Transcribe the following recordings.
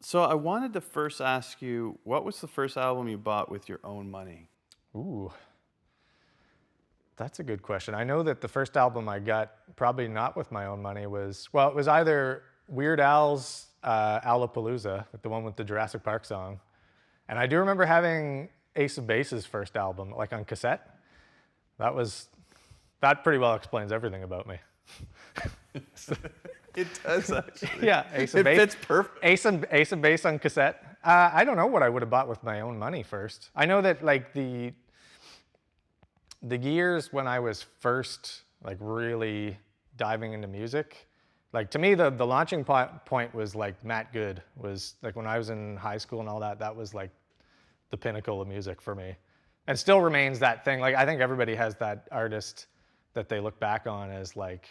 So I wanted to first ask you, what was the first album you bought with your own money? Ooh, that's a good question. I know that the first album I got, probably not with my own money, it was either Weird Al's Alapalooza, the one with the Jurassic Park song. And I do remember having Ace of Base's first album, like on cassette. That was, that pretty well explains everything about me. It does actually. Yeah, Ace of It Base. fits perfect. Ace of Base on cassette. I don't know what I would have bought with my own money first. I know that like the years when I was first like really diving into music, like to me the launching point was like Matt Good was like when I was in high school and all that. That was like the pinnacle of music for me, and still remains that thing. Like I think everybody has that artist that they look back on as like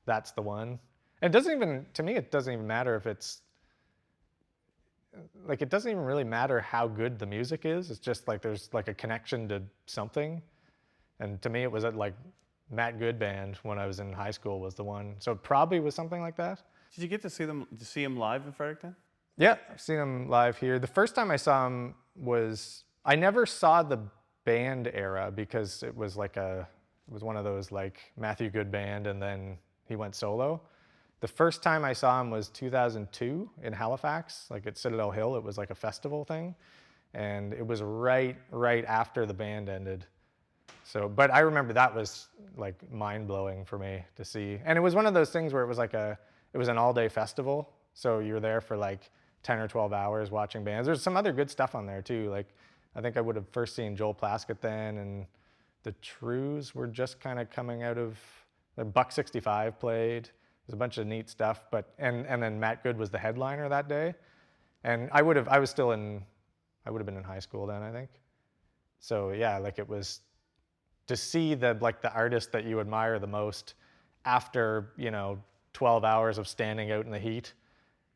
that's the one. And it doesn't even to me it doesn't even matter if it's like it doesn't even really matter how good the music is. It's just like there's like a connection to something. And to me, it was at like Matt Good band when I was in high school was the one. So it probably was something like that. Did you get to see him live in Fredericton? Yeah, I've seen him live here. The first time I saw him was I never saw the band era because it was like it was one of those like Matthew Good band and then he went solo. The first time I saw him was 2002 in Halifax, like at Citadel Hill. It was like a festival thing, and it was right after the band ended. So, but I remember that was like mind blowing for me to see. And it was one of those things where it was like it was an all day festival. So you were there for like 10 or 12 hours watching bands. There's some other good stuff on there too. Like I think I would have first seen Joel Plaskett then, and the Trues were just kind of coming out of, the Buck 65 played. There's a bunch of neat stuff, and then Matt Good was the headliner that day. And I would have been in high school then, I think. So yeah, like it was, to see the artist that you admire the most after 12 hours of standing out in the heat,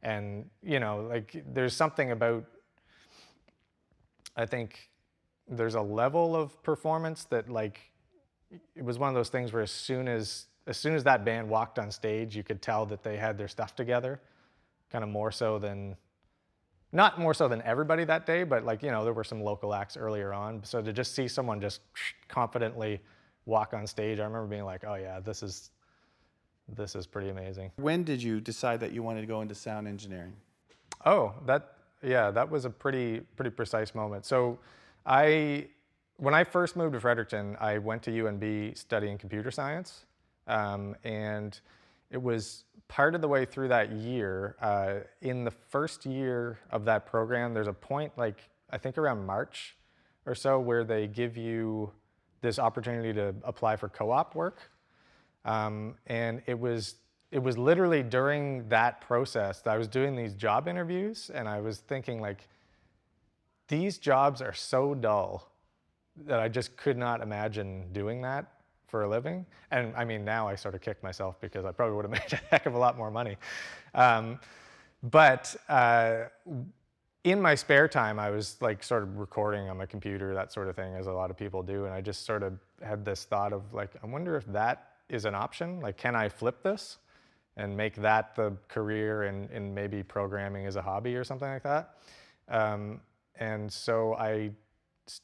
and like there's something about, I think there's a level of performance that like it was one of those things where as soon as that band walked on stage you could tell that they had their stuff together, kind of more so than, not more so than everybody that day, but like, there were some local acts earlier on. So to just see someone just confidently walk on stage, I remember being like, oh yeah, this is pretty amazing. When did you decide that you wanted to go into sound engineering? Oh, that was a pretty precise moment. So when I first moved to Fredericton, I went to UNB studying computer science. And it was part of the way through that year. In the first year of that program, there's a point, like I think around March or so, where they give you this opportunity to apply for co-op work. And it was literally during that process that I was doing these job interviews, and I was thinking like, these jobs are so dull that I just could not imagine doing that for a living. And I mean, now I sort of kick myself because I probably would have made a heck of a lot more money. But in my spare time, I was like sort of recording on my computer, that sort of thing, as a lot of people do. And I just sort of had this thought of like, I wonder if that is an option. Like, can I flip this and make that the career, and maybe programming as a hobby or something like that? And so I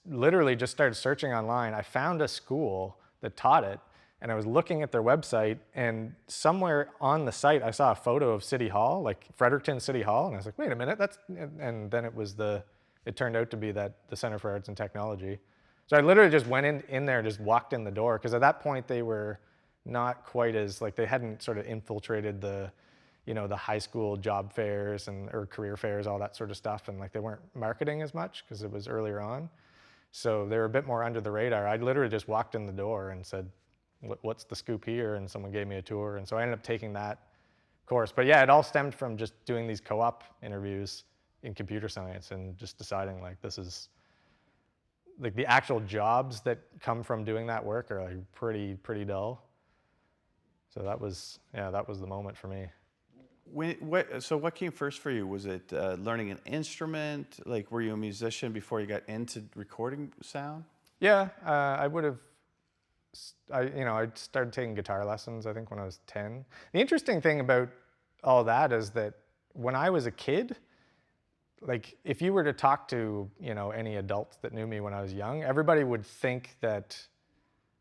literally just started searching online. I found a school that taught it, and I was looking at their website, and somewhere on the site I saw a photo of City Hall, like Fredericton City Hall, and I was like, wait a minute, and then it turned out to be the Center for Arts and Technology. So I literally just went in there and just walked in the door, because at that point they were not quite as, like, they hadn't sort of infiltrated the high school job fairs or career fairs, all that sort of stuff, and like they weren't marketing as much because it was earlier on. So they were a bit more under the radar. I literally just walked in the door and said, what's the scoop here? And someone gave me a tour. And so I ended up taking that course. But yeah, it all stemmed from just doing these co-op interviews in computer science and just deciding like, this is, like, the actual jobs that come from doing that work are like pretty dull. So that was the moment for me. So what came first for you? Was it learning an instrument? Like, were you a musician before you got into recording sound? Yeah, I started taking guitar lessons, I think, when I was 10. The interesting thing about all that is that when I was a kid, like if you were to talk to, any adults that knew me when I was young, everybody would think that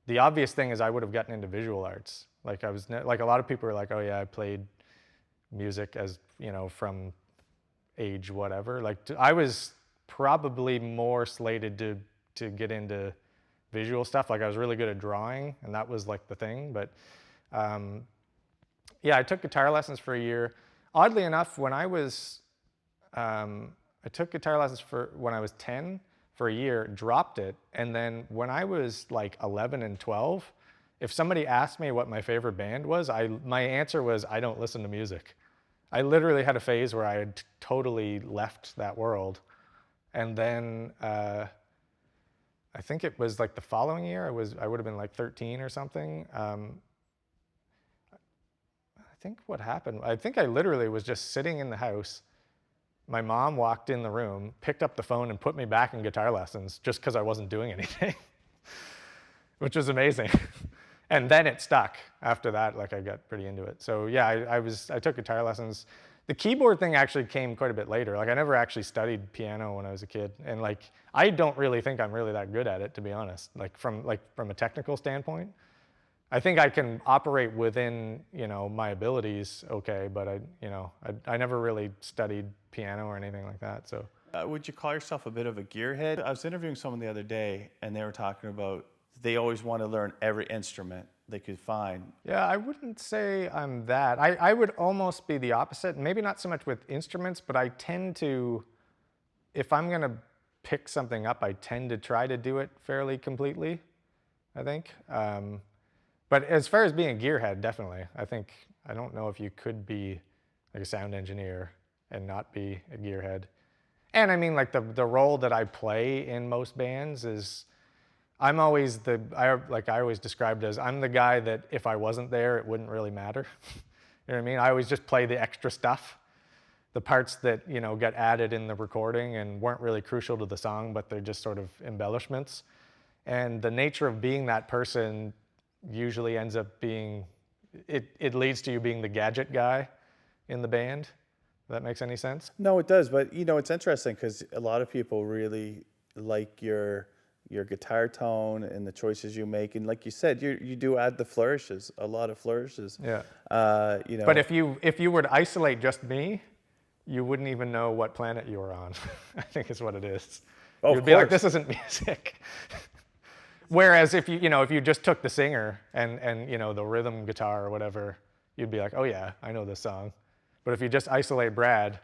the obvious thing is I would have gotten into visual arts. Like like a lot of people are like, oh yeah, I played music as, from age whatever. Like I was probably more slated to get into visual stuff. Like I was really good at drawing, and that was like the thing. But yeah, I took guitar lessons for a year. Oddly enough, when I was, I took guitar lessons when I was 10 for a year, dropped it, and then when I was like 11 and 12, if somebody asked me what my favorite band was, my answer was, I don't listen to music. I literally had a phase where I had totally left that world. And then I think it was like the following year, I would have been like 13 or something. I think what happened, I think I literally was just sitting in the house. My mom walked in the room, picked up the phone, and put me back in guitar lessons just because I wasn't doing anything, which was amazing. And then it stuck. After that, like I got pretty into it. So yeah, I took guitar lessons. The keyboard thing actually came quite a bit later. Like I never actually studied piano when I was a kid, and like I don't really think I'm really that good at it, to be honest. Like from a technical standpoint, I think I can operate within my abilities okay, but I never really studied piano or anything like that. So Would you call yourself a bit of a gearhead? I was interviewing someone the other day, and they were talking about they always want to learn every instrument they could find. yeah, I wouldn't say I'm that. I would almost be the opposite. Maybe not so much with instruments, but I tend to, if I'm gonna pick something up, I tend to try to do it fairly completely, I think. But as far as being a gearhead, definitely. I don't know if you could be like a sound engineer and not be a gearhead. And I mean, like the role that I play in most bands is, I'm always I always described as, I'm the guy that if I wasn't there, it wouldn't really matter. You know what I mean? I always just play the extra stuff, the parts that, get added in the recording and weren't really crucial to the song, but they're just sort of embellishments. And the nature of being that person usually ends up being, it leads to you being the gadget guy in the band. If that makes any sense? No, it does, but it's interesting because a lot of people really like your guitar tone and the choices you make, and like you said, you do add the flourishes, a lot of flourishes. Yeah. But But if you were to isolate just me, you wouldn't even know what planet you were on. I think is what it is. Oh, You'd be like, this isn't music. Whereas if you just took the singer and the rhythm guitar or whatever, you'd be like, oh yeah, I know this song. But if you just isolate Brad,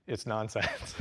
it's nonsense.